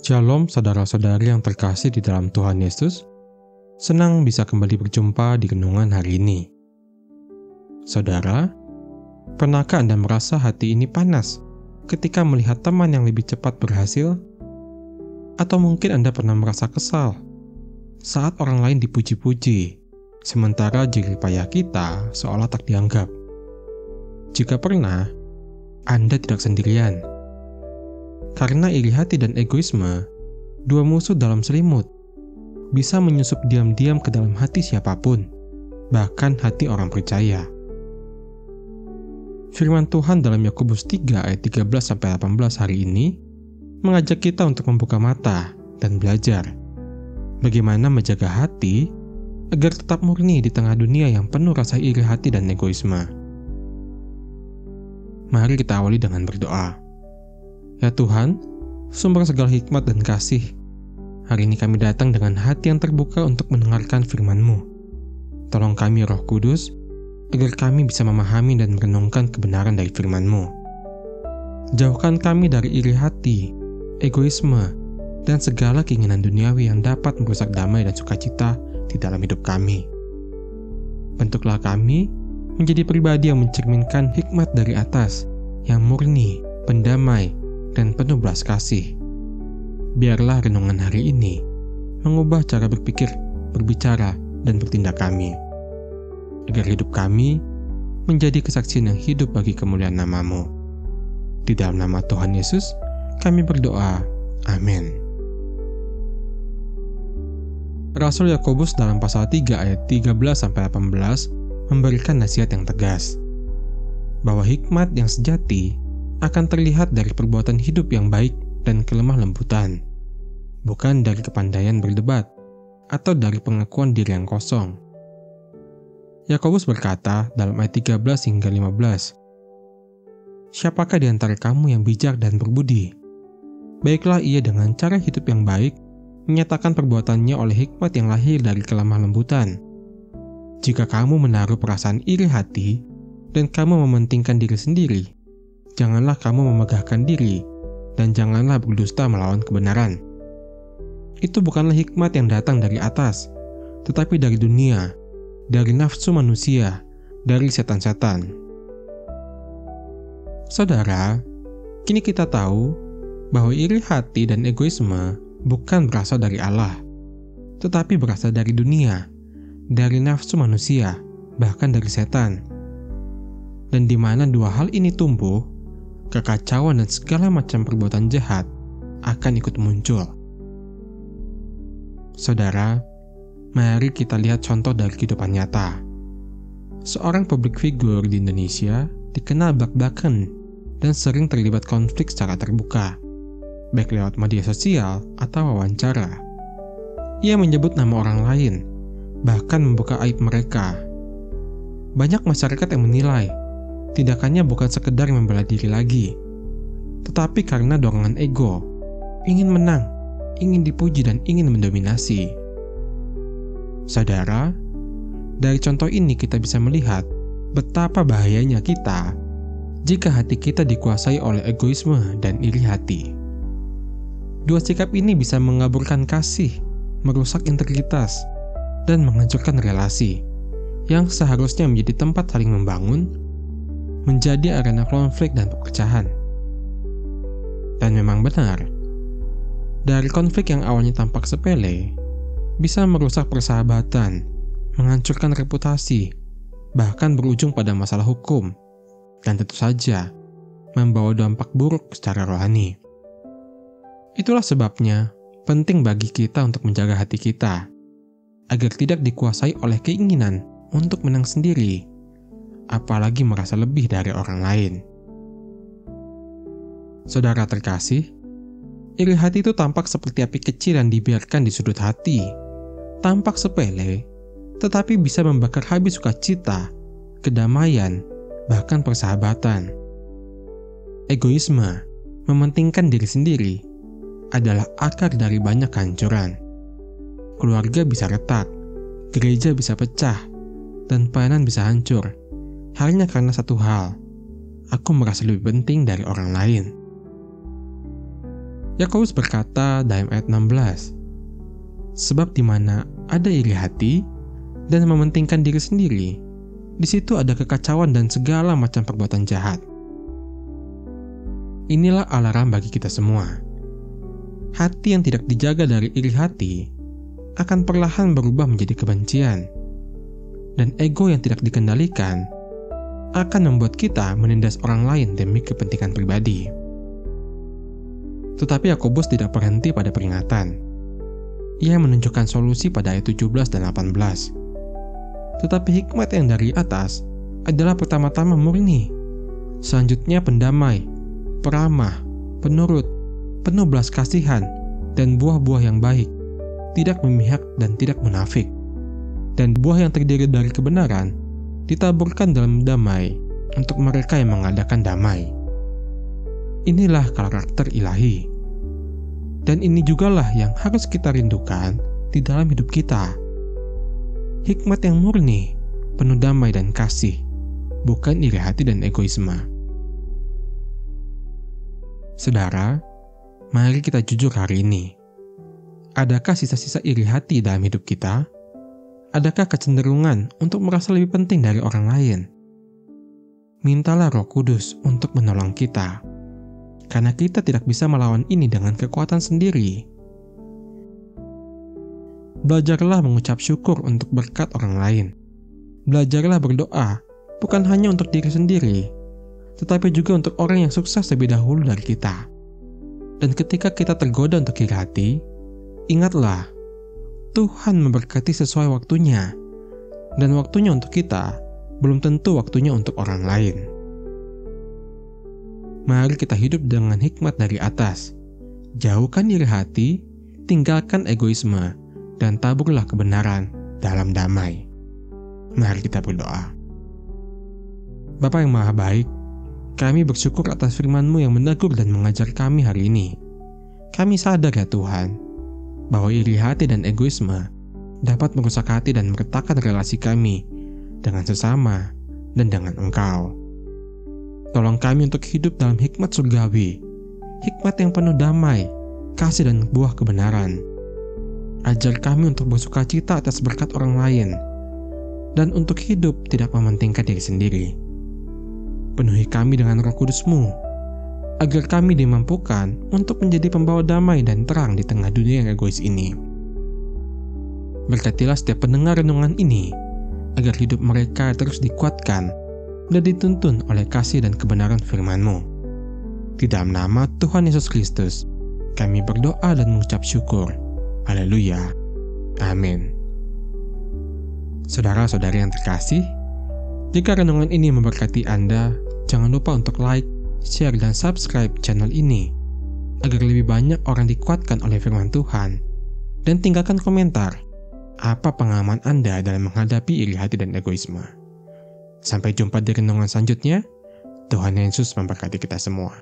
Shalom saudara-saudari yang terkasih di dalam Tuhan Yesus. Senang bisa kembali berjumpa di renungan hari ini. Saudara, pernahkah Anda merasa hati ini panas ketika melihat teman yang lebih cepat berhasil? Atau mungkin Anda pernah merasa kesal saat orang lain dipuji-puji, sementara jerih payah kita seolah tak dianggap? Jika pernah, Anda tidak sendirian. Karena iri hati dan egoisme, dua musuh dalam selimut, bisa menyusup diam-diam ke dalam hati siapapun, bahkan hati orang percaya. Firman Tuhan dalam Yakobus 3 ayat 13-18 hari ini mengajak kita untuk membuka mata dan belajar bagaimana menjaga hati agar tetap murni di tengah dunia yang penuh rasa iri hati dan egoisme. Mari kita awali dengan berdoa. Ya Tuhan, sumber segala hikmat dan kasih, hari ini kami datang dengan hati yang terbuka untuk mendengarkan firman-Mu. Tolong kami Roh Kudus, agar kami bisa memahami dan merenungkan kebenaran dari firman-Mu. Jauhkan kami dari iri hati, egoisme, dan segala keinginan duniawi yang dapat merusak damai dan sukacita di dalam hidup kami. Bentuklah kami menjadi pribadi yang mencerminkan hikmat dari atas, yang murni, pendamai, dan penuh belas kasih. Biarlah renungan hari ini mengubah cara berpikir, berbicara, dan bertindak kami, agar hidup kami menjadi kesaksian yang hidup bagi kemuliaan nama-Mu. Di dalam nama Tuhan Yesus, kami berdoa. Amin. Rasul Yakobus dalam pasal 3 ayat 13-18 memberikan nasihat yang tegas, bahwa hikmat yang sejati akan terlihat dari perbuatan hidup yang baik dan kelemah lembutan, bukan dari kepandaian berdebat atau dari pengakuan diri yang kosong. Yakobus berkata dalam ayat 13 hingga 15, "Siapakah di antara kamu yang bijak dan berbudi? Baiklah ia dengan cara hidup yang baik menyatakan perbuatannya oleh hikmat yang lahir dari kelemah lembutan. Jika kamu menaruh perasaan iri hati dan kamu mementingkan diri sendiri, janganlah kamu memegahkan diri, dan janganlah berdusta melawan kebenaran. Itu bukanlah hikmat yang datang dari atas, tetapi dari dunia, dari nafsu manusia, dari setan-setan." Saudara, kini kita tahu bahwa iri hati dan egoisme bukan berasal dari Allah, tetapi berasal dari dunia, dari nafsu manusia, bahkan dari setan. Dan di mana dua hal ini tumbuh, kekacauan dan segala macam perbuatan jahat akan ikut muncul. Saudara, mari kita lihat contoh dari kehidupan nyata. Seorang publik figur di Indonesia dikenal blak-blakan dan sering terlibat konflik secara terbuka, baik lewat media sosial atau wawancara. Ia menyebut nama orang lain, bahkan membuka aib mereka. Banyak masyarakat yang menilai tindakannya bukan sekedar membela diri lagi, tetapi karena dorongan ego, ingin menang, ingin dipuji, dan ingin mendominasi. Saudara, dari contoh ini kita bisa melihat betapa bahayanya kita jika hati kita dikuasai oleh egoisme dan iri hati. Dua sikap ini bisa mengaburkan kasih, merusak integritas, dan menghancurkan relasi yang seharusnya menjadi tempat saling membangun, menjadi arena konflik dan perpecahan. Dan memang benar, dari konflik yang awalnya tampak sepele, bisa merusak persahabatan, menghancurkan reputasi, bahkan berujung pada masalah hukum, dan tentu saja membawa dampak buruk secara rohani. Itulah sebabnya penting bagi kita untuk menjaga hati kita, agar tidak dikuasai oleh keinginan untuk menang sendiri, apalagi merasa lebih dari orang lain. Saudara terkasih, iri hati itu tampak seperti api kecil yang dibiarkan di sudut hati. Tampak sepele, tetapi bisa membakar habis sukacita, kedamaian, bahkan persahabatan. Egoisme, mementingkan diri sendiri, adalah akar dari banyak kehancuran. Keluarga bisa retak, gereja bisa pecah, dan pelayanan bisa hancur. Hanya karena satu hal, aku merasa lebih penting dari orang lain. Yakobus berkata dalam ayat 16, sebab di mana ada iri hati dan mementingkan diri sendiri, di situ ada kekacauan dan segala macam perbuatan jahat. Inilah alarm bagi kita semua. Hati yang tidak dijaga dari iri hati akan perlahan berubah menjadi kebencian, dan ego yang tidak dikendalikan akan membuat kita menindas orang lain demi kepentingan pribadi. Tetapi Yakobus tidak berhenti pada peringatan. Ia menunjukkan solusi pada ayat 17 dan 18. Tetapi hikmat yang dari atas adalah pertama-tama murni, selanjutnya pendamai, peramah, penurut, penuh belas kasihan, dan buah-buah yang baik, tidak memihak dan tidak munafik. Dan buah yang terdiri dari kebenaran ditaburkan dalam damai untuk mereka yang mengadakan damai. Inilah karakter ilahi. Dan ini jugalah yang harus kita rindukan di dalam hidup kita. Hikmat yang murni, penuh damai dan kasih, bukan iri hati dan egoisme. Saudara, mari kita jujur hari ini. Adakah sisa-sisa iri hati dalam hidup kita? Adakah kecenderungan untuk merasa lebih penting dari orang lain? Mintalah Roh Kudus untuk menolong kita, karena kita tidak bisa melawan ini dengan kekuatan sendiri. Belajarlah mengucap syukur untuk berkat orang lain. Belajarlah berdoa, bukan hanya untuk diri sendiri, tetapi juga untuk orang yang sukses lebih dahulu dari kita. Dan ketika kita tergoda untuk iri hati, ingatlah, Tuhan memberkati sesuai waktunya, dan waktunya untuk kita belum tentu waktunya untuk orang lain. Mari kita hidup dengan hikmat dari atas. Jauhkan iri hati, tinggalkan egoisme, dan taburlah kebenaran dalam damai. Mari kita berdoa. Bapa yang Maha Baik, kami bersyukur atas firman-Mu yang menegur dan mengajar kami hari ini. Kami sadar ya Tuhan, bahwa iri hati dan egoisme dapat merusak hati dan meretakkan relasi kami dengan sesama dan dengan Engkau. Tolong kami untuk hidup dalam hikmat surgawi, hikmat yang penuh damai, kasih dan buah kebenaran. Ajar kami untuk bersuka cita atas berkat orang lain, dan untuk hidup tidak mementingkan diri sendiri. Penuhi kami dengan Roh Kudus-Mu, agar kami dimampukan untuk menjadi pembawa damai dan terang di tengah dunia yang egois ini. Berkatilah setiap pendengar renungan ini, agar hidup mereka terus dikuatkan dan dituntun oleh kasih dan kebenaran firman-Mu. Di dalam nama Tuhan Yesus Kristus, kami berdoa dan mengucap syukur. Haleluya. Amin. Saudara-saudari yang terkasih, jika renungan ini memberkati Anda, jangan lupa untuk like, share, dan subscribe channel ini, agar lebih banyak orang dikuatkan oleh firman Tuhan. Dan tinggalkan komentar, apa pengalaman Anda dalam menghadapi iri hati dan egoisme. Sampai jumpa di renungan selanjutnya. Tuhan Yesus memberkati kita semua.